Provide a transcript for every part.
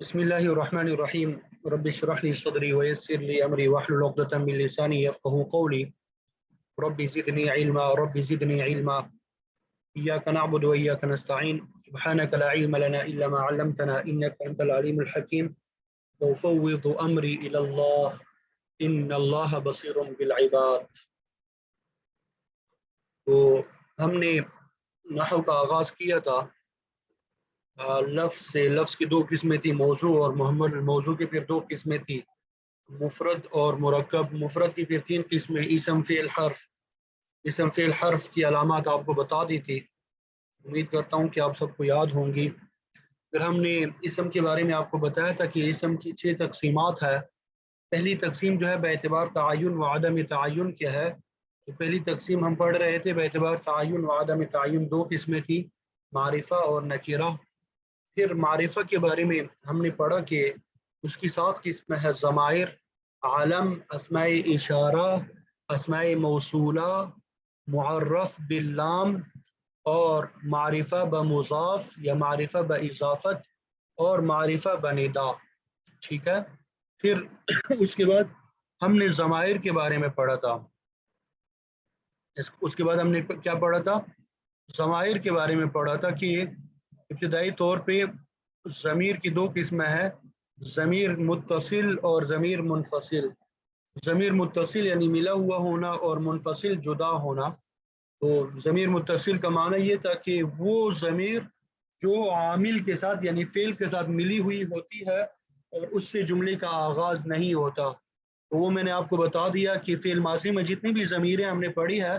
बिस्मिल्लाहिर्रहमानिर्रहीम रब्बि इश्रह ली सदरी व यस्सिर ली अमरी वहलुल उक़दतम मिन लिसानी यफ़क़हू क़ौली रब्बि ज़िदनी इल्मा इय्याका नअबुदु व इय्याका नस्तईन सुब्हानका ला इल्मा लना इल्ला मा 'अल्लमतना इन्नका अंतल अलीमुल हकीम व उफ़व्विदु अमरी इलल्लाह इन्नल्लाहा बसीरुम बिल इबाद। तो हमने नहव का आगाज़ किया था। लफ्ज़ की दो किस्में थी, मौजू और मोहम्मद। मौजू की फिर दो किस्में थी, मुफरद और मुरक्कब। मुफरद की फिर तीन किस्में, इसम फ़िल हर्फ। इसम फ़िल हर्फ की अलामात आपको बता दी थी, उम्मीद करता हूँ कि आप सबको याद होंगी। फिर हमने इसम के बारे में आपको बताया था कि इसम की 6 तकसीमात है। पहली तकसीम जो है बेएतबार तआयुन व अदम तआयुन क्या है। तो पहली तकसीम हम पढ़ रहे थे, बेएतबार तआयुन व अदम तआयुन दो किस्में थी, मारिफा और नकीरा। फिर मारिफा के बारे में हमने पढ़ा कि उसकी 7 किस्में है, ज़माइर, आलम, अस्माए इशारा, अस्माए मौसूला, मुअर्रफ बिल्लाम और मारिफा ब मुज़ाफ या मारिफा ब इज़ाफ़त और मारिफा ब निदा। ठीक है। फिर उसके बाद हमने ज़माइर के बारे में पढ़ा था। उसके बाद हमने क्या पढ़ा था? ज़माइर के बारे में पढ़ा था कि इब्तिदाई तौर पे ज़मीर की दो किस्में हैं, ज़मीर मुत्तसिल और ज़मीर मुनफसिल। ज़मीर मुत्तसिल यानी मिला हुआ होना और मुनफसिल जुदा होना। तो ज़मीर मुत्तसिल का माना ये था कि वो ज़मीर जो आमिल के साथ यानी फ़ेल के साथ मिली हुई होती है और उससे जुमले का आगाज़ नहीं होता। तो वो मैंने आपको बता दिया कि फ़ेल माज़ी में जितनी भी ज़मीरें हमने पढ़ी है,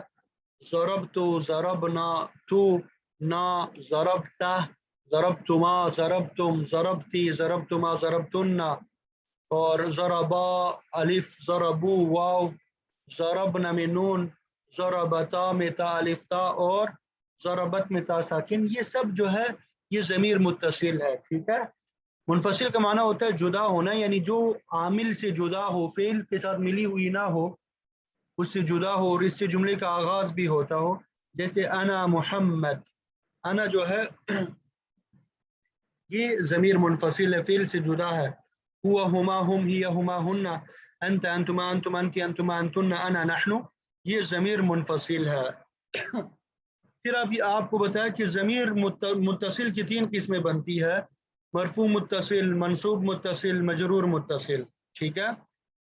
ज़रबतु, ज़रबना, तू, ना, ज़रबता, ज़रबतुमा, ज़रबतुम, ज़रबती, ज़रबतुमा, ज़रबतुन्ना और ज़रबा अलिफ, ज़रबू वाव, ज़रबना में नून, ज़रबता में ता अलिफ ता और ज़रबत में ता साकिन। ये सब जो है ये ज़मीर मुत्तसिल है। ठीक है। मुनफसिल का माना होता है जुदा होना, यानी जो आमिल से जुदा हो, फेल के साथ मिली हुई ना हो, उससे जुदा हो और इससे जुमले का आगाज भी होता हो। जैसे अना मुहम्मद, अना जो है ये ज़मीर मुनफसिल है, फेल से जुदा है। हुआ, हुमा, हुम, हिया, हुमा, हुन्ना, अंत, अंतुमा, अंतुम, अंति, अंतुमा, अंतुन्ना, अना, नहनु, ये ज़मीर मुनफसिल है। फिर अभी आपको बताया कि ज़मीर मुत्तसिल की 3 किस्में बनती है, मरफू मुत्तसिल, मंसूब मुत्तसिल, मजरूर मुत्तसिल। ठीक है।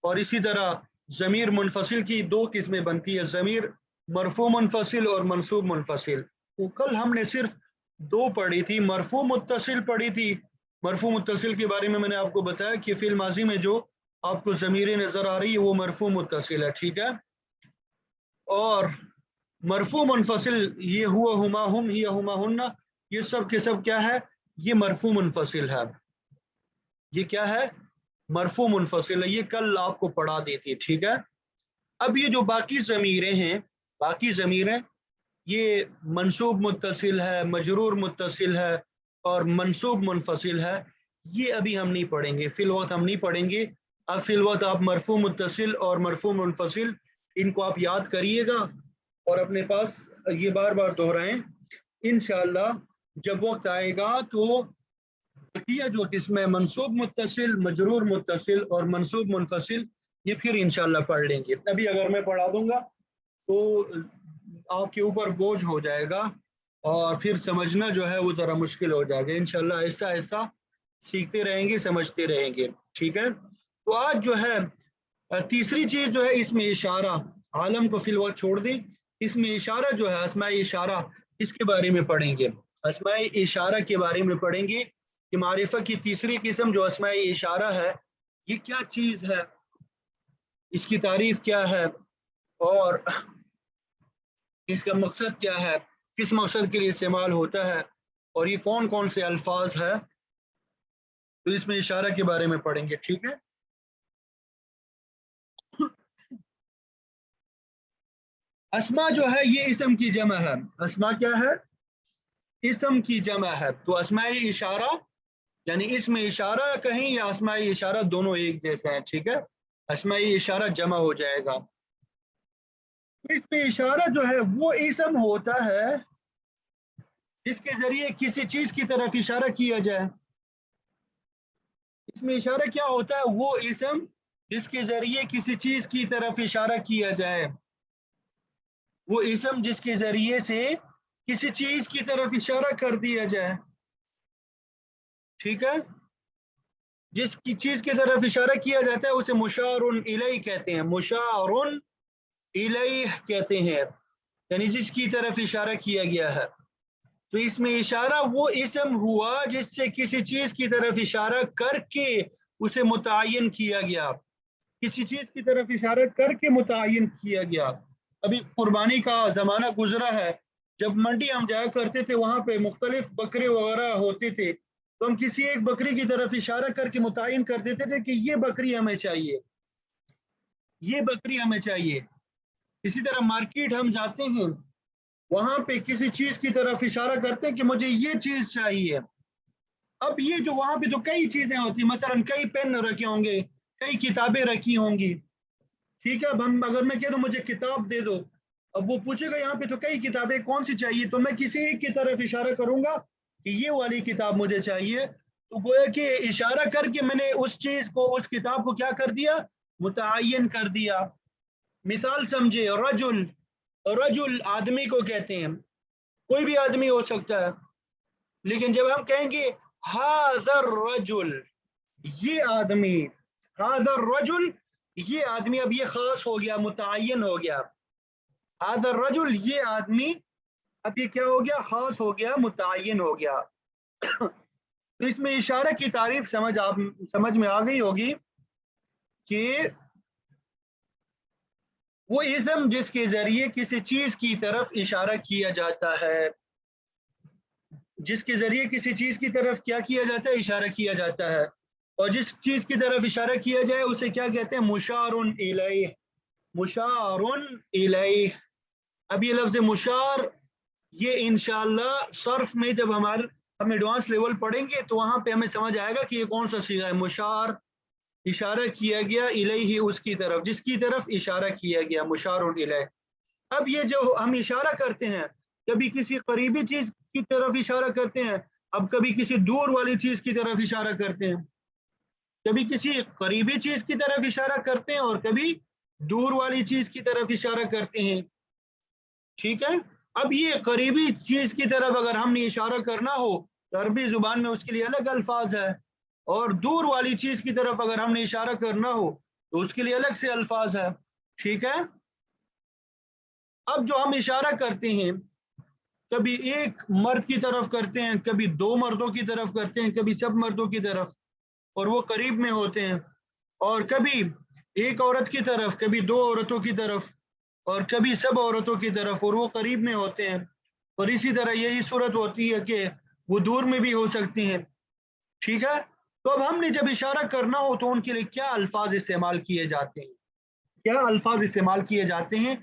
और इसी तरह ज़मीर मुनफसिल की 2 किस्में बनती है, ज़मीर मरफू मुनफसिल और मंसूब मुनफसिल। तो कल हमने सिर्फ 2 पढ़ी थी, मरफू मुत्तसिल पढ़ी थी। मरफू मुत्तसिल के बारे में मैंने आपको बताया कि फ़िल माजी में जो आपको ज़मीरें नज़र आ रही है वो मरफू मुत्तसिल है। ठीक है। और मरफू मुनफसिल ये हुआ, हुमा, हुम, हिया, हुमा, हुन्ना, ये सब के सब क्या है? ये मरफू मुनफसिल है। ये क्या है? मरफू मुनफसिल है। ये कल आपको पढ़ा दी थी। ठीक है। अब ये जो बाकी ज़मीरें हैं, बाकी ज़मीरें ये मंसूब मुत्तसिल है, मजरूर मुत्तसिल है और मंसूब मुनफसिल है। ये अभी हम नहीं पढ़ेंगे, फिल वक्त हम नहीं पढ़ेंगे। अब फिल वक्त आप मरफू मुत्तसिल और मरफू मुनफसिल इनको आप याद करिएगा और अपने पास ये बार बार दोहराएं। इंशाअल्लाह जब वक्त आएगा तो जो जिसमें मंसूब मुत्तसिल, मजरूर मुत्तसिल और मंसूब मुनफसिल ये फिर इंशाअल्लाह पढ़ लेंगे। अभी अगर मैं पढ़ा दूंगा तो आपके ऊपर बोझ हो जाएगा और फिर समझना जो है वो ज़रा मुश्किल हो जाएगा। इंशाअल्लाह आहिस्ता आहिस्ता सीखते रहेंगे, समझते रहेंगे। ठीक है। तो आज जो है तीसरी चीज़ जो है इसमें इशारा, आलम को फिल वक्त छोड़ दें, इसमें इशारा जो है अस्माए इशारा, इसके बारे में पढ़ेंगे। अस्माए इशारा के बारे में पढ़ेंगे कि मारिफा की तीसरी किस्म जो अस्माए इशारा है ये क्या चीज़ है, इसकी तारीफ क्या है और इसका मकसद क्या है, किस मकसद के लिए इस्तेमाल होता है और ये कौन कौन से अल्फाज है, तो इसमें इशारा के बारे में पढ़ेंगे। ठीक है। अस्मा जो है ये इसम की जमा है। अस्मा क्या है? इसम की जमा है। तो अस्माए इशारा यानी इसमें इशारा कहीं या अस्माए इशारा दोनों एक जैसे हैं। ठीक है। अस्माए इशारा जमा हो जाएगा। तो इसमें इशारा जो है वो इसम होता है जिसके जरिए किसी चीज की तरफ इशारा किया जाए। اس میں اشارہ کیا ہوتا ہے؟ وہ اسم جس کے ذریعے کسی چیز کی طرف اشارہ کیا جائے، وہ اسم جس کے ذریعے سے کسی چیز کی طرف اشارہ کر دیا جائے، ٹھیک ہے، جس کی چیز کی طرف اشارہ کیا جاتا ہے اسے مشار الیہ کہتے ہیں، مشار الیہ کہتے ہیں، یعنی جس کی طرف اشارہ کیا گیا ہے۔ تو اس میں اشارہ وہ اسم ہوا جس سے کسی چیز کی طرف اشارہ کر کے اسے متعین کیا گیا، کسی چیز کی طرف اشارہ کر کے متعین کیا گیا۔ ابھی قربانی کا زمانہ گزرا ہے، جب منڈی ہم جایا کرتے تھے وہاں پہ مختلف بکرے وغیرہ ہوتے تھے، تو ہم کسی ایک بکری کی طرف اشارہ کر کے متعین کر دیتے تھے کہ یہ بکری ہمیں چاہیے، یہ بکری ہمیں چاہیے۔ اسی طرح مارکیٹ ہم جاتے ہیں، وہاں پہ کسی چیز کی طرف اشارہ کرتے ہیں کہ مجھے یہ چیز چاہیے۔ اب یہ جو وہاں پہ تو کئی چیزیں ہوتی ہیں، مثلا کئی پین رکھے ہوں گے، کئی کتابیں رکھی ہوں گی، ٹھیک ہے، اب ہم اگر میں کہہ دوں مجھے کتاب دے دو، اب وہ پوچھے گا یہاں پہ تو کئی کتابیں کون سی چاہیے، تو میں کسی ایک کی طرف اشارہ کروں گا کہ یہ والی کتاب مجھے چاہیے، تو گویا کہ اشارہ کر کے میں نے اس چیز کو، اس کتاب کو کیا کر دیا؟ متعین کر دیا۔ مثال سمجھے، رجل، رجل آدمی کو کہتے ہیں، کوئی بھی آدمی ہو سکتا ہے، لیکن جب ہم کہیں گے ھذا الرجل، یہ آدمی، ھذا الرجل، یہ آدمی، اب یہ خاص ہو گیا، متعین ہو گیا، ھذا الرجل، یہ آدمی، اب یہ کیا ہو گیا؟ خاص ہو گیا، متعین ہو گیا۔ تو اس میں اشارہ کی تعریف سمجھ میں آ گئی ہوگی کہ وہ اسم جس کے ذریعے کسی چیز کی طرف اشارہ کیا جاتا ہے، جس کے ذریعے کسی چیز کی طرف کیا کیا جاتا ہے؟ اشارہ کیا جاتا ہے، اور جس چیز کی طرف اشارہ کیا جائے اسے کیا کہتے ہیں؟ مشار الیہ، مشار الیہ۔ اب یہ لفظ مشار، یہ انشاءاللہ صرف میں جب ہم ایڈوانس لیول پڑھیں گے تو وہاں پہ ہمیں سمجھ آئے گا کہ یہ کون سا صیغہ ہے۔ مشار، اشارہ کیا گیا، الیہ، اس کی طرف، جس کی طرف اشارہ کیا گیا، مشار الیہ۔ اب یہ جو ہم اشارہ کرتے ہیں، کبھی کسی قریبی چیز کی طرف اشارہ کرتے ہیں، اب کبھی کسی دور والی چیز کی طرف اشارہ کرتے ہیں، کبھی کسی قریبی چیز کی طرف اشارہ کرتے ہیں اور کبھی دور والی چیز کی طرف اشارہ کرتے ہیں، ٹھیک ہے۔ اب یہ قریبی چیز کی طرف اگر ہم نے اشارہ کرنا ہو تو عربی زبان میں اس کے لیے الگ الفاظ ہے، اور دور والی چیز کی طرف اگر ہم نے اشارہ کرنا ہو تو اس کے لیے الگ سے الفاظ ہے، ٹھیک ہے۔ اب جو ہم اشارہ کرتے ہیں، کبھی ایک مرد کی طرف کرتے ہیں، کبھی دو مردوں کی طرف کرتے ہیں، کبھی سب مردوں کی طرف اور وہ قریب میں ہوتے ہیں، اور کبھی ایک عورت کی طرف، کبھی دو عورتوں کی طرف، اور کبھی سب عورتوں کی طرف اور وہ قریب میں ہوتے ہیں، اور اسی طرح یہی صورت ہوتی ہے کہ وہ دور میں بھی ہو سکتی ہیں، ٹھیک ہے۔ تو اب ہم نے جب اشارہ کرنا ہو تو ان کے لیے کیا الفاظ استعمال کیے جاتے ہیں، کیا الفاظ استعمال کیے جاتے ہیں؟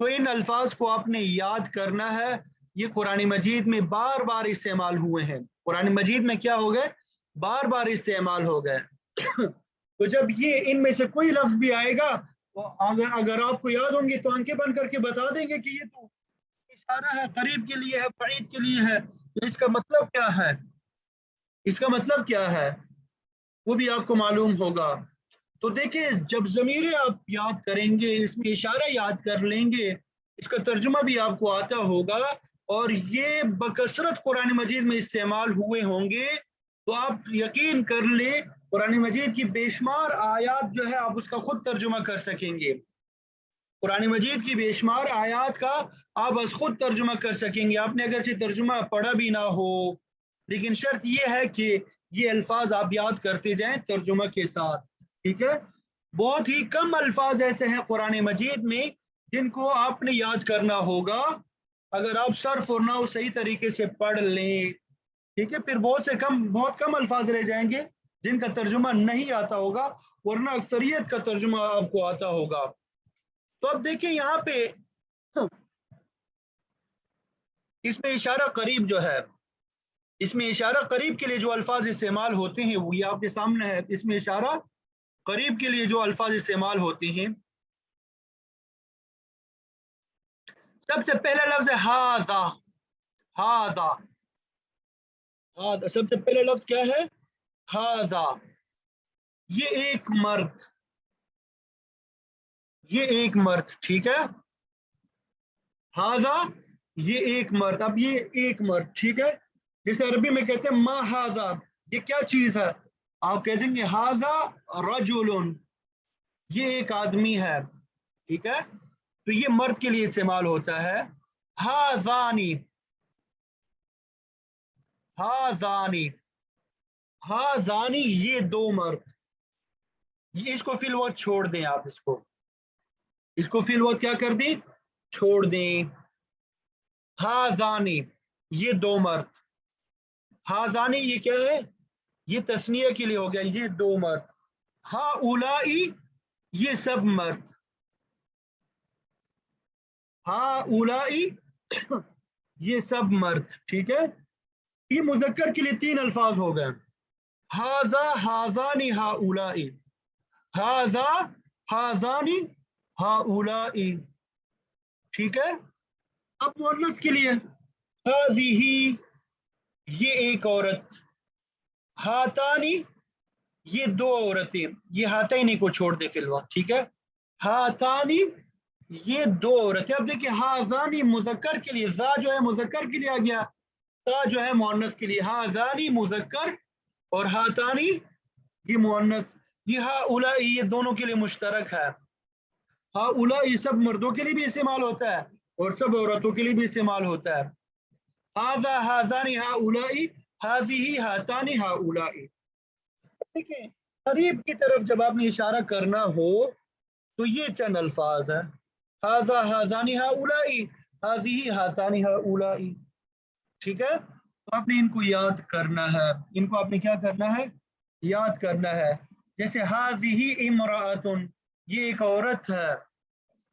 تو ان الفاظ کو آپ نے یاد کرنا ہے، یہ قرآن مجید میں بار بار استعمال ہوئے ہیں، قرآن مجید میں کیا ہو گئے؟ بار بار استعمال ہو گئے۔ تو جب یہ ان میں سے کوئی لفظ بھی آئے گا، اگر آپ کو یاد ہوں گے تو آنکھیں بند کر کے بتا دیں گے کہ یہ تو اشارہ ہے، قریب کے لیے ہے، بعید کے لیے ہے، تو اس کا مطلب کیا ہے، اس کا مطلب کیا ہے وہ بھی آپ کو معلوم ہوگا۔ تو دیکھیں، جب ضمیریں آپ یاد کریں گے، اس میں اشارہ یاد کر لیں گے، اس کا ترجمہ بھی آپ کو آتا ہوگا، اور یہ بکثرت قرآن مجید میں استعمال ہوئے ہوں گے، تو آپ یقین کر لیں قرآن مجید کی بے شمار آیات جو ہے آپ اس کا خود ترجمہ کر سکیں گے، قرآن مجید کی بے شمار آیات کا آپ بس خود ترجمہ کر سکیں گے، آپ نے اگرچہ ترجمہ پڑھا بھی نہ ہو، لیکن شرط یہ ہے کہ یہ الفاظ آپ یاد کرتے جائیں ترجمہ کے ساتھ، ٹھیک ہے۔ بہت ہی کم الفاظ ایسے ہیں قرآن مجید میں جن کو آپ نے یاد کرنا ہوگا، اگر آپ صرف اور نحو صحیح طریقے سے پڑھ لیں، ٹھیک ہے، پھر بہت کم الفاظ رہ جائیں گے جن کا ترجمہ نہیں آتا ہوگا، ورنہ اکثریت کا ترجمہ آپ کو آتا ہوگا۔ تو اب دیکھیں یہاں پہ اس میں اشارہ قریب جو ہے، اس میں اشارہ قریب کے لیے جو الفاظ استعمال ہوتے ہیں وہ یہ آپ کے سامنے ہے۔ اس میں اشارہ قریب کے لیے جو الفاظ استعمال ہوتے ہیں، سب سے پہلا لفظ ہے ھذا، ھذا، سب سے پہلا لفظ کیا ہے؟ ھذا۔ یہ ایک مرد، یہ ایک مرد، ٹھیک ہے، ہاذا یہ ایک مرد، اب یہ ایک مرد، ٹھیک ہے، جیسے عربی میں کہتے ہیں ما ہاذا، یہ کیا چیز ہے، آپ کہہ دیں گے ہاذا رجل، یہ ایک آدمی ہے، ٹھیک ہے، تو یہ مرد کے لیے استعمال ہوتا ہے، ہاذانی، ہاذانی، ہاذانی یہ دو مرد، یہ اس کو فی الوقت چھوڑ دیں، آپ اس کو فی الوقت کیا کر دیں، چھوڑ دیں، ہاذانی یہ دو مرد، ہاذانی یہ کیا ہے، یہ تسنیہ کے لیے ہو گیا، یہ دو مرد، ہا اولائی یہ سب مرد، ہا اولائی یہ سب مرد، ٹھیک ہے، یہ مذکر کے لیے تین الفاظ ہو گئے، ہاذا ہاذانی ہا اولائی، ہاذا ہاذانی ہا اولائی، ٹھیک ہے، اب مؤنث کے لیے ہذہ یہ ایک عورت، ہاتانی یہ دو عورتیں، یہ ہاتینی کو چھوڑ دے فی الوقت، ٹھیک ہے، ہاتانی یہ دو عورتیں، اب دیکھیں ہاذانی مذکر کے لیے، زا جو ہے مذکر کے لیے آ گیا، تا جو ہے مؤنث کے لیے، ہاذانی مذکر اور ہاتانی یہ مؤنث، یہ ہا اولائی یہ دونوں کے لیے مشترک ہے، ہا اولائی سب مردوں کے لیے بھی استعمال ہوتا ہے اور سب عورتوں کے لیے بھی استعمال ہوتا ہے، ہاذا ہاذانی ہا اولائی، ہذہ ہاتانی ہا اولائی، دیکھیں قریب کی طرف جب آپ نے اشارہ کرنا ہو تو یہ چند الفاظ ہیں، ہاذا ہاذانی ہا اولائی، ہذہ ہاتانی ہا اولائی، ٹھیک ہے، تو آپ نے ان کو یاد کرنا ہے، ان کو آپ نے کیا کرنا ہے، یاد کرنا ہے، جیسے ہذہ امرأۃ یہ ایک عورت ہے،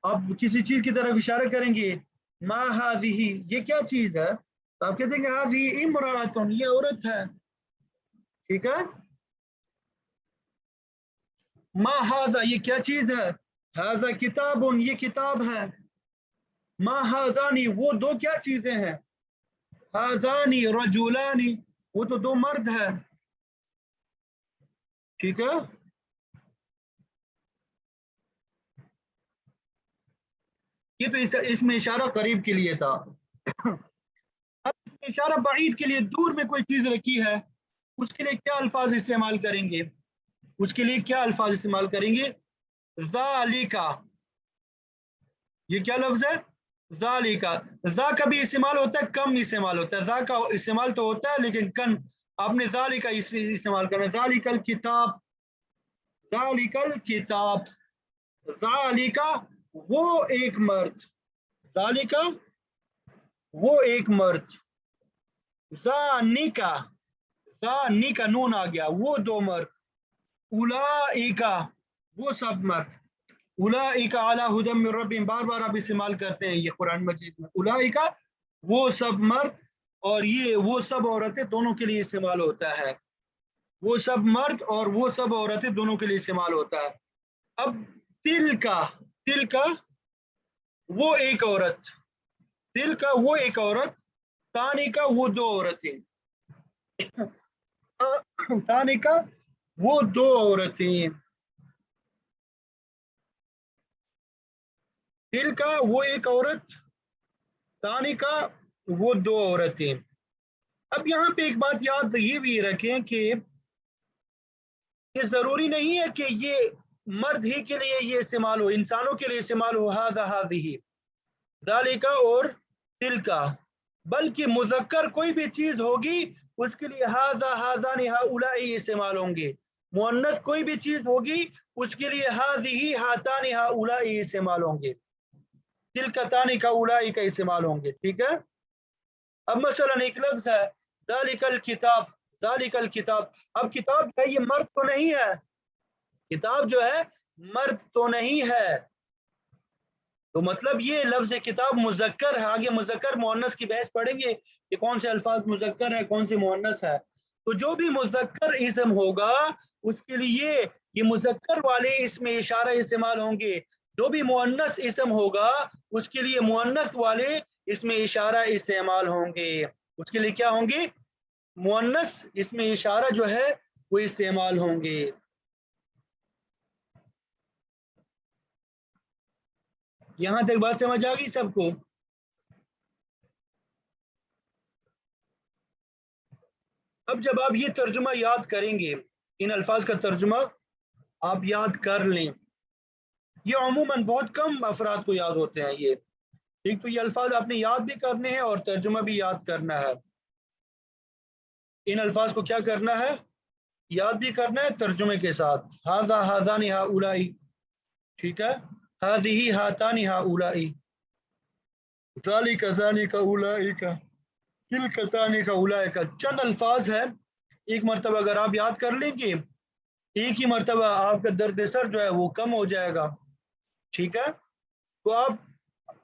آپ کسی چیز کی طرف اشارہ کریں گے، ما ہذہ یہ کیا چیز ہے، تو آپ کہتے ہیں کہ ہذہ امرأۃ یہ عورت ہے، ٹھیک ہے، ما ہذا یہ کیا چیز ہے، ہذا کتاب یہ کتاب ہے، ما ہذانی وہ دو کیا چیزیں ہیں، ہذانی رجولانی وہ تو دو مرد ہے، ٹھیک ہے، یہ تو اس میں اشارہ قریب کے لیے تھا، اب اس میں اشارہ بعید کے لیے، دور میں کوئی چیز رکھی ہے، اس کے لیے کیا الفاظ استعمال کریں گے، اس کے لیے کیا الفاظ استعمال کریں گے، ذالکا یہ کیا لفظ ہے، ذالکا، ذا کا بھی استعمال ہوتا ہے، کم استعمال ہوتا ہے، ذا کا استعمال تو ہوتا ہے لیکن کم، آپ نے ذالکا استعمال کرنا، ذالک الکتاب، ذالک الکتاب، ذالکا وہ ایک مرد، ذالکا وہ ایک مرد، ذانکا ذانکا نون آ گیا وہ دو مرد، اولئکا وہ سب مرد، اولئک علی ھدی من ربہم بار بار آپ استعمال کرتے ہیں یہ قرآن مجید میں، اولئک وہ سب مرد اور یہ وہ سب عورتیں دونوں کے لیے استعمال ہوتا ہے، وہ سب مرد اور وہ سب عورتیں دونوں کے لیے استعمال ہوتا ہے، اب تل کا وہ ایک عورت، تل کا وہ ایک عورت، تانی کا وہ دو عورتیں، تانی کا وہ دو عورتیں، تل کا وہ ایک عورت، تانی کا وہ دو عورتیں، اب یہاں پہ ایک بات یاد یہ بھی رکھیں کہ یہ ضروری نہیں ہے کہ یہ مرد ہی کے لیے یہ استعمال ہو، انسانوں کے لیے استعمال ہو، ھذا ھذہ ذالک اور تلک، بلکہ مذکر کوئی بھی چیز ہوگی اس کے لیے ھذا ھذان ھؤلاء استعمال ہوں گے، مؤنث کوئی بھی چیز ہوگی اس کے لیے ھذہ ھاتان ھؤلاء استعمال ہوں گے، تلک تانک اولئک کا استعمال ہوں گے، ٹھیک ہے، اب مثلا ایک لفظ ہے ذالک الکتاب، ذالک الکتاب، اب کتاب جو ہے یہ مرد تو نہیں ہے، کتاب جو ہے مرد تو نہیں ہے، تو مطلب یہ لفظ کتاب مذکر ہے، آگے مذکر مؤنث کی بحث پڑھیں گے کہ کون سے الفاظ مذکر ہے کون سے مؤنث ہے، تو جو بھی مذکر اسم ہوگا اس کے لیے یہ مذکر والے اسم اشارہ استعمال ہوں گے، جو بھی مؤنث اسم ہوگا اس کے لیے مؤنث والے اسم اشارہ استعمال ہوں گے، اس کے لیے کیا ہوں گے، مؤنث اسم اشارہ جو ہے وہ استعمال ہوں گے، यहां तक बात समझ आ गई सबको? अब जब आप ये तर्जुमा याद करेंगे, इन अल्फाज का तर्जुमा आप याद कर लें। ये अमूमन बहुत कम अफराद को याद होते हैं ये। ठीक, तो ये अल्फाज आपने याद भी करने हैं और तर्जुमा भी याद करना है। इन अल्फाज को क्या करना है? याद भी करना है तर्जुमे के साथ। हाजा हाजानी हा उलाई, ठीक है, हाजिही हातानी हा उलाई, ज़ालिका ज़ालिका उलाइका, तिलका तानिका उलाइका। चंद अल्फाज है, एक मरतबा अगर आप याद कर लेंगे, एक ही मरतबा आपका दर्द सर जो है वो कम हो जाएगा। ठीक है, तो आप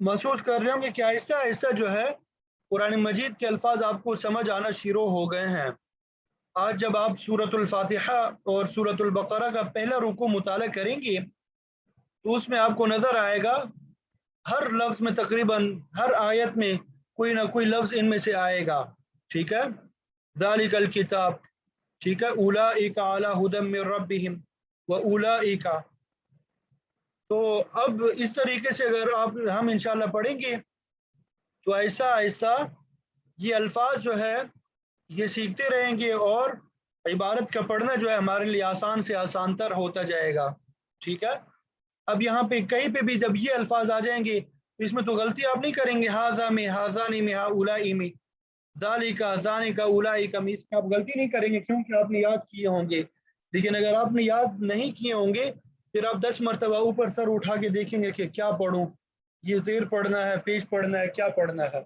महसूस कर रहे होंगे कि आहिस्ता आहिस्ता जो है कुरान मजीद के अल्फाज आपको समझ आना शुरू हो गए हैं। आज जब आप सूरतुल फातिहा और सूरतुल बकरा का पहला रुकू मुताला करेंगे तो उसमें आपको नजर आएगा हर लफ्ज में, तकरीबन हर आयत में कोई ना कोई लफ्ज इनमें से आएगा। ठीक है, ज़ालिकल किताब, ठीक है, उलाइका अला हुदम मिर रब्बिहिम व उलाइका। तो अब इस तरीके से अगर आप हम इंशाल्लाह पढ़ेंगे तो ऐसा ऐसा ये अल्फाज जो है ये सीखते रहेंगे और इबारत का पढ़ना जो है हमारे लिए आसान से आसान तर होता जाएगा। ठीक है, अब यहाँ पे कहीं पे भी जब ये अल्फाज आ जाएंगे तो इसमें तो गलती आप नहीं करेंगे, हाजा में, हाजानी में, हा उलाई में, जालिका जानिका उलाइका में, इसमें आप गलती नहीं करेंगे क्योंकि आपने याद किए होंगे। लेकिन अगर आपने याद नहीं किए होंगे फिर आप 10 मरतबा ऊपर सर उठा के देखेंगे कि क्या पढ़ूं, ये जेर पढ़ना है, पेश पढ़ना है, क्या पढ़ना है।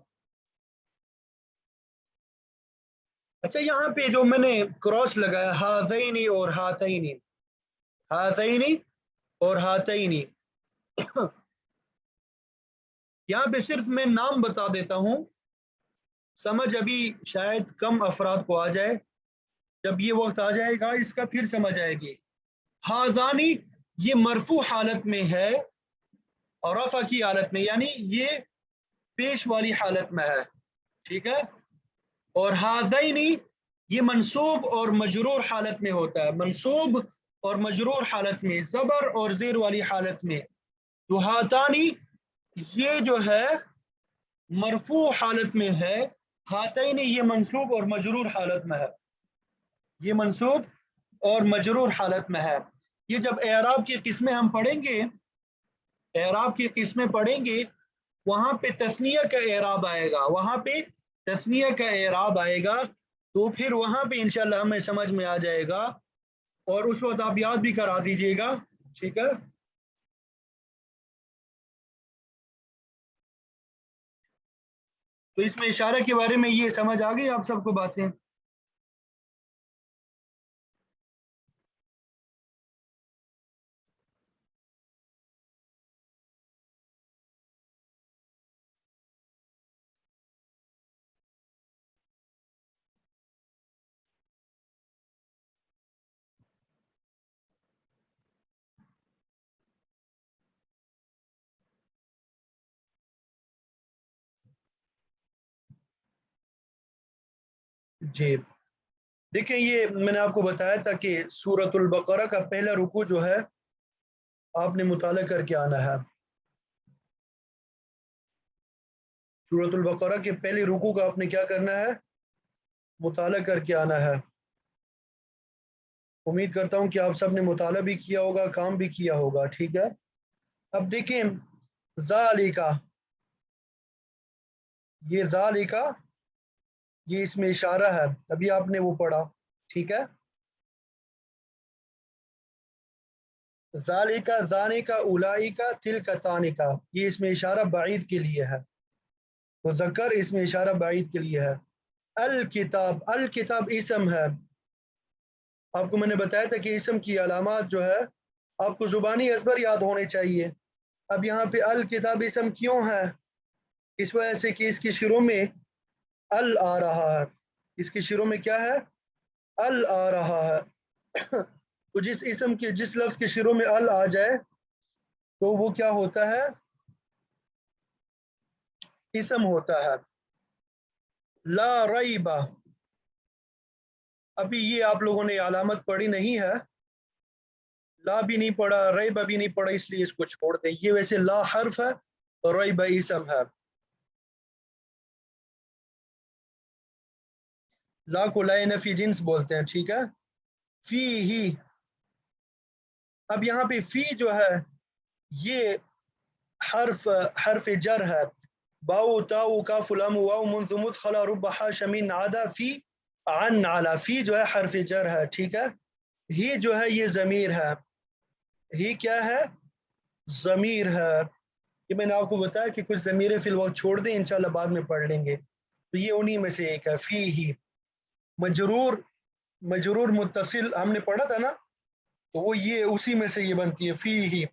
अच्छा, यहाँ पे जो मैंने क्रॉस लगाया हाजैनी और हातैनी, हाजैनी और हातैनी, यहाँ पे सिर्फ मैं नाम बता देता हूँ, समझ अभी शायद कम अफराद को आ जाए, जब ये वक्त आ जाएगा इसका फिर समझ आएगी। हाजानी ये मरफू हालत में है और रफा की हालत में, यानी ये पेश वाली हालत में है। ठीक है, और हाजैनी ये मंसूब और मजरूर हालत में होता है, मंसूब और मजरूर हालत में, जबर और जेर वाली हालत में। तो हातानी ये जो है मरफू हालत में है, हातैनी ये मंसूब और मजरूर हालत में है, ये मंसूब और मजरूर हालत में है। ये जब एराब की किस्में हम पढ़ेंगे, एराब की किस्में पढ़ेंगे, वहां पे तस्निया का एराब आएगा, वहां पे तस्निया का एराब आएगा, तो फिर वहां पे इंशाल्लाह हमें समझ में आ जाएगा और उस वक्त आप याद भी करा दीजिएगा। ठीक है, तो इसमें इशारे के बारे में ये समझ आ गई आप सबको बातें? जी, देखिए ये मैंने आपको बताया था कि सूरतुल बकरा का पहला रुकू जो है आपने मुताला करके आना है। सूरतुल बकरा के पहले रुकू का आपने क्या करना है? मुताला करके आना है। उम्मीद करता हूँ कि आप सब ने मुताला भी किया होगा, काम भी किया होगा। ठीक है, अब देखें ज़ालिका, ये ज़ालिका ये इसमें इशारा है, अभी आपने वो पढ़ा। ठीक है, ज़ालिका ज़ानिका उलाइका तिलका तानिका, ये इसमें इशारा बाईद के लिए है, मुज़क्कर इसमें इशारा बाईद के लिए है। अल किताब, अल किताब इसम है, आपको मैंने बताया था कि इसम की अलामात जो है आपको ज़ुबानी अजबर याद होने चाहिए। अब यहाँ पे अल किताब इसम क्यों है? इस वजह से कि इसकी शुरू में अल आ रहा है, इसकी शुरू में क्या है? अल आ रहा है। तो जिस इसम के, जिस लफ्ज़ के शुरू में अल आ जाए तो वो क्या होता है? इसम होता है। ला रईबा, अभी ये आप लोगों ने अलामत पढ़ी नहीं है, ला भी नहीं पढ़ा, रईबा भी नहीं पढ़ा, इसलिए इसको छोड़ दें। ये वैसे ला हर्फ है रैब इसम है। ला को ला नफी जिन्स बोलते हैं, ठीक है। फी ही, अब यहाँ पे फी जो है ये हर्फ हर्फ जर है। बाउ ताउ काफ लाम वाउ मुन्ज़ मुज़ खला रुब हाश मीन आदा फी अन अला, फी जो है हर्फ जर है, ठीक है। ही जो है ये ज़मीर है, ही क्या है, ज़मीर है। ये मैंने आपको बताया कि कुछ ज़मीरें फिल वक्त छोड़ दें, इंशाल्लाह बाद में पढ़ लेंगे, तो ये उन्हीं में से एक है। फी ही मजरूर, मजरूर मुत्तसिल हमने पढ़ा था ना, तो वो ये उसी में से ये बनती है। फी ही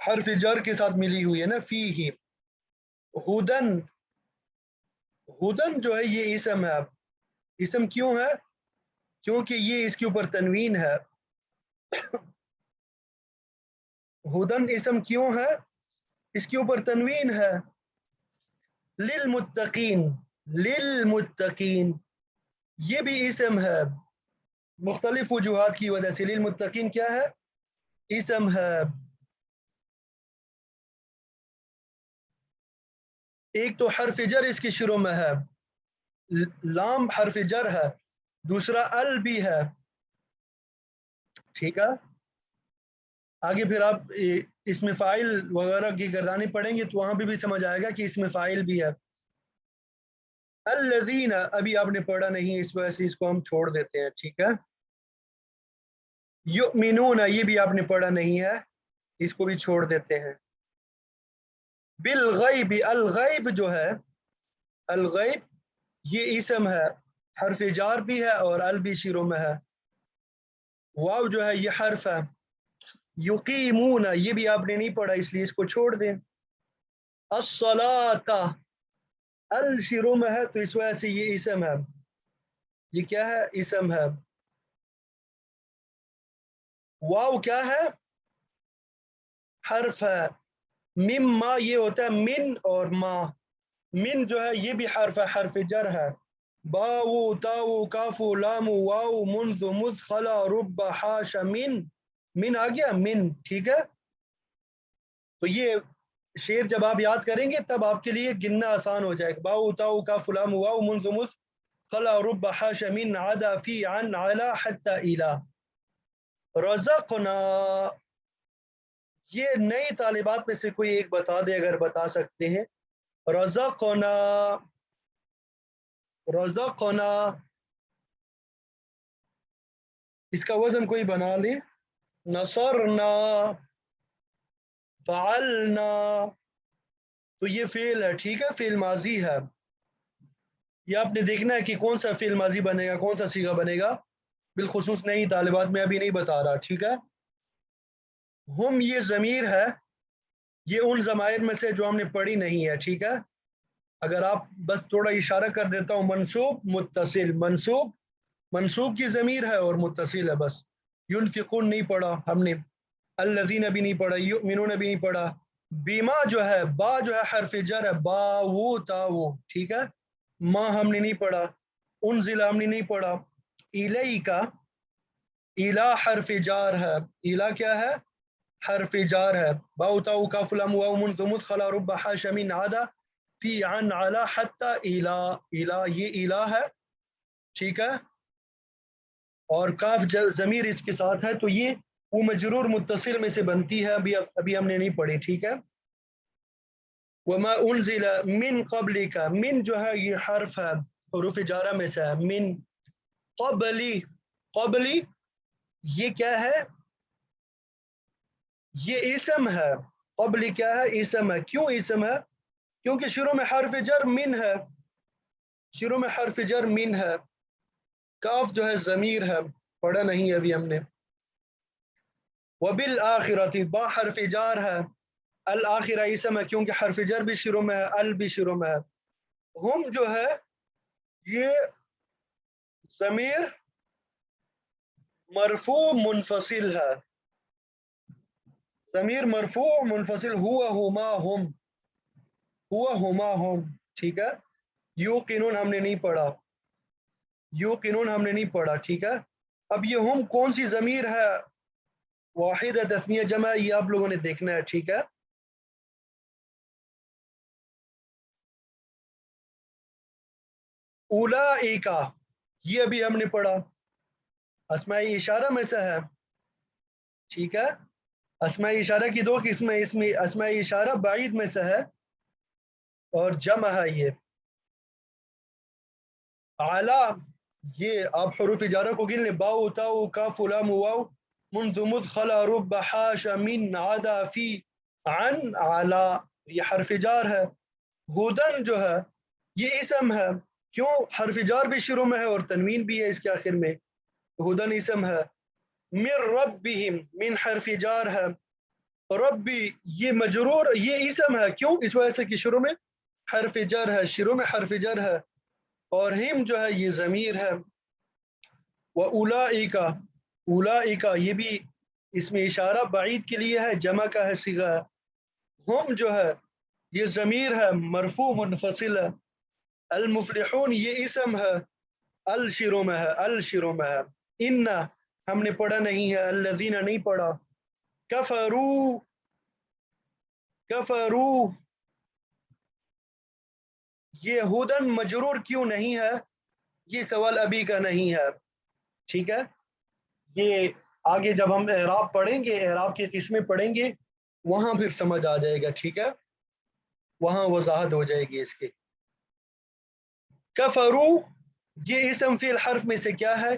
हर्फ जर के साथ मिली हुई है ना, फी ही। हुदन, हुदन जो है ये इसम है। अब इसम क्यों है, क्योंकि ये इसके ऊपर तनवीन है। हुदन इसम क्यों है, इसके ऊपर तनवीन है। लिल मुत्तकीन, लिल मुत्तकीन ये भी इसम है, मुख्तलिफ वजूहात की वजह से। लिल मुत्तकीन क्या है, इसम है। एक तो हर्फ जर इसके शुरू में है, लाम हर्फ जर है, दूसरा अल भी है, ठीक है। आगे फिर आप इसमें फ़ाइल वगैरह की गर्दानी पढ़ेंगे तो वहां भी समझ आएगा कि इसमें फ़ाइल भी है। अल्लज़ीन अभी आपने पढ़ा नहीं है, इस वजह से इसको हम छोड़ देते हैं, ठीक है। युमिनून ये भी आपने पढ़ा नहीं है, इसको भी छोड़ देते हैं। बिल गैब, अल गैब जो है, अल गैब ये इसम है, हर्फ जार भी है और अल भी शुरू में है। वाव जो है ये हर्फ है। युकीमून ये भी आपने नहीं पढ़ा, इसलिए इसको छोड़ दें। अस्सलाता अल शुरू में है, तो इस वजह से ये इसम है, ये क्या है, इसम है। वाव क्या है, हर्फ है। मिम्मा ये होता है मिन और मा, मिन जो है ये भी हर्फ है, हर्फ जर है। बाऊ ताऊ काफू लामू वाऊ मुन्ज़ मुज़ खला रुब हाश मिन, मिन आ गया, मिन, ठीक है। तो ये शेर जब आप याद करेंगे तब आपके लिए गिनना आसान हो जाएगा। बाऊ ताऊ काफू लामू वाऊ मुन्ज़ मुज़ खला रुब हाश मिन आदा फी अन अला हत्ता इला। रज़क़ना, ये नई तालिबात में से कोई एक बता दे अगर बता सकते हैं। रज़क़ना, रज़क़ना इसका वजन कोई बना ले। नसरना, फ़अलना, तो ये फेल है, ठीक है, फेल माजी है। ये आपने देखना है कि कौन सा फेल माजी बनेगा, कौन सा सीगा बनेगा, बिलखुसूस नई तालिबात में अभी नहीं बता रहा, ठीक है। हम ये ज़मीर है, ये उन ज़मायर में से जो हमने पढ़ी नहीं है, ठीक है। अगर आप बस थोड़ा इशारा कर देता हूँ, मनसूब मुत्तसिल, मनसूब, मनसूब की ज़मीर है और मुत्तसिल है बस। युनफिकून नहीं पढ़ा हमने, अल्लज़ीन भी नहीं पढ़ा, युमिनून भी नहीं पढ़ा। बीमा जो है, बा जो है हर्फ जर है, बा वो ता वो, ठीक है। माँ हमने नहीं पढ़ा, उन जिला हमने नहीं पढ़ा। इलई का, इला हर्फ जार है, इला क्या है, हर्फ जार है। बाउ ताउ काफ लाम वाउ मुन जुमुद खला रुब हाशमिन आदा फी अन अला हत्ता इला, इला ये इला है, ठीक है। और काफ जमीर इसके साथ है, तो ये वो मजरूर मुत्तसिल में से बनती है, अभी हमने नहीं पढ़ी, ठीक है। वमा उनजिला मिन क़ब्ली का, मिन जो है ये हर्फ है, हुरूफ जारा में से है। मिन क़ब्ली, क़ब्ली ये क्या है, ये इसम है। क़ब्ली क्या है, इसम है। क्यों इसम है, क्योंकि शुरू में हर्फ जर मिन है, शुरू में हर्फ जर मिन है। काफ जो है ज़मीर है, पढ़ा नहीं अभी हमने। वबिल आखिरती, बा हर्फ जार है, अल आखिरा इसम है क्योंकि हर्फ जर भी शुरू में है, अल भी शुरू में है। हम जो है ये ज़मीर मरफू मुनफसिल है, ज़मीर मरफू मुनफसिल। हुआ हुमा हम, हुआ हुमा हम, ठीक है। यू किनून हमने नहीं पढ़ा, यू किनून हमने नहीं पढ़ा, ठीक है। अब ये हम कौन सी ज़मीर है, वाहिद है, तस्निया जमा, ये आप लोगों ने देखना है, ठीक है। उलाइका ये अभी हमने पढ़ा, अस्माई इशारा में से है, ठीक है। अस्माई इशारा की दो किस्में, इसमें अस्माई इशारा बाईद में से है और जमा है ये। आला ये आप हुरूफ इजारा को गिन ले, बाउ ताउ काफ लाम वाव मुन्ज़ मुज़ खला रुब हाशा मिन आदा फी अन आला, ये हर्फ जार है। हुदन जो है ये इसम है, क्यों हर्फ जार भी शुरू में है और तनवीन भी है इसके आखिर में, हुदन इसम है। मिर रब्बिहिम मिन हर्फ जार है, रब्बी ये मजरूर ये इसम है, क्यों इस वजह से कि शुरू में हर्फ जर है, शुरू में हर्फ जर है, और हिम जो है ये ज़मीर है। व उलाइका उलाइका ये भी इसमें इशारा बाईद के लिए है, जमा का है सिगा है। हम जो है ये ज़मीर है मरफू मुनफसिल है। अल मुफलिहून ये इसम है, अल शुरू में है, अल शुरू में है। इन्ना हमने पढ़ा नहीं है, अल्लज़ीना नहीं पढ़ा। कफरू कफरू ये हुदन मजरूर क्यों नहीं है, ये सवाल अभी का नहीं है, ठीक है। ये आगे जब हम एराब पढ़ेंगे, एराब की किस्में पढ़ेंगे, वहां फिर समझ आ जाएगा, ठीक है, वहां वजाहत हो जाएगी इसकी। कफरू ये इसम फिल हर्फ में से क्या है,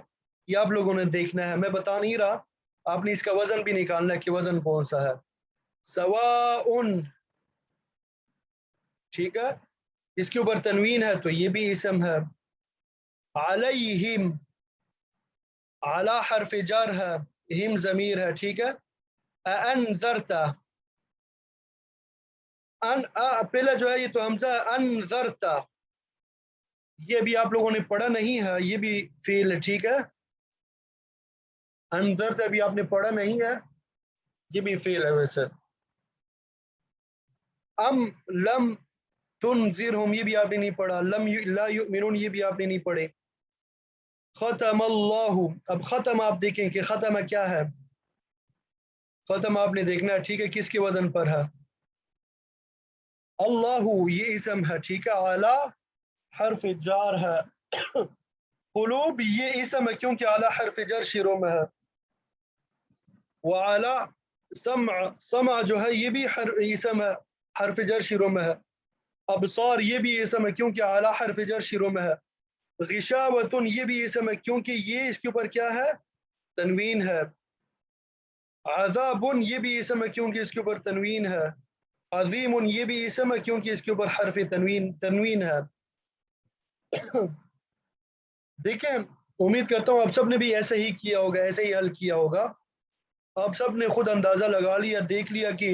ये आप लोगों ने देखना है, मैं बता नहीं रहा, आपने इसका वजन भी निकालना है कि वजन कौन सा है। सवाउन, ठीक है, इसके ऊपर तनवीन है तो ये भी इसम है। अलैहिम आला हर्फ जर है, हिम ज़मीर है, ठीक है। अनज़रता अन पहला जो है ये तो हमजा, अनज़रता ये भी आप लोगों ने पढ़ा नहीं है, ये भी फेल है, ठीक है। अनज़रता भी आपने पढ़ा नहीं है, ये भी फेल है वैसे। अम लम तुनज़िरहुम ये भी आपने नहीं पढ़ा, ला युमिनून ये भी आपने नहीं पढ़े। खतम अल्लाहु, अब खत्म आप देखें कि खत्म क्या है, खत्म आपने देखना है, ठीक है, किसके वजन पर है। अल्लाहु ये इसम है, ठीक है। आला हर्फ जार है। कुलूब ये इसम है क्योंकि आला हर्फ जर शुरू में है। व आला समा जो है ये भी इसम है, हर्फ जर शुरू में है। अबसार ये भी इसम है क्योंकि आला हर्फ जर शुरू में है। गिशावतुन ये भी इसम है क्योंकि ये इसके ऊपर क्या है, तनवीन है। अज़ाबुन ये भी इसम है क्योंकि इसके ऊपर तनवीन है। अजीमुन ये भी इसम है क्योंकि इसके ऊपर हर्फ तनवीन है। देखें, उम्मीद करता हूँ आप सब ने भी ऐसे ही किया होगा, ऐसे ही हल किया होगा। आप सब ने खुद अंदाज़ा लगा लिया, देख लिया कि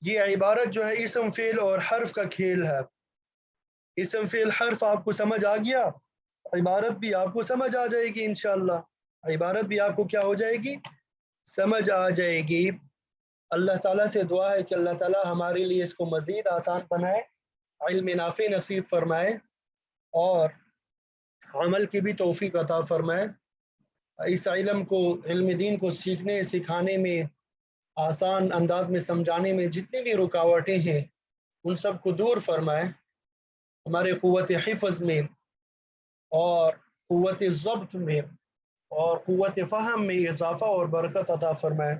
ये इबारत जो है इसम फेल और हर्फ का खेल है। इसम फेल हर्फ आपको समझ आ गया, इबारत भी आपको समझ आ जाएगी इंशाअल्लाह, इबारत भी आपको क्या हो जाएगी, समझ आ जाएगी। अल्लाह ताला से दुआ है कि अल्लाह ताला हमारे लिए इसको मज़ीद आसान बनाए, इल्म नाफ़े नसीब फरमाए और अमल की भी तौफीक अता फरमाए। इस इल्म को, इल्म दीन को सीखने सिखाने में, आसान अंदाज में समझाने में जितनी भी रुकावटें हैं उन सब को दूर फरमाए, हमारे क़ुव्वत हिफ़्ज़ में और क़ुव्वत ज़ब्त में और क़ुव्वत फ़हम में इजाफ़ा और बरकत अता फरमाए।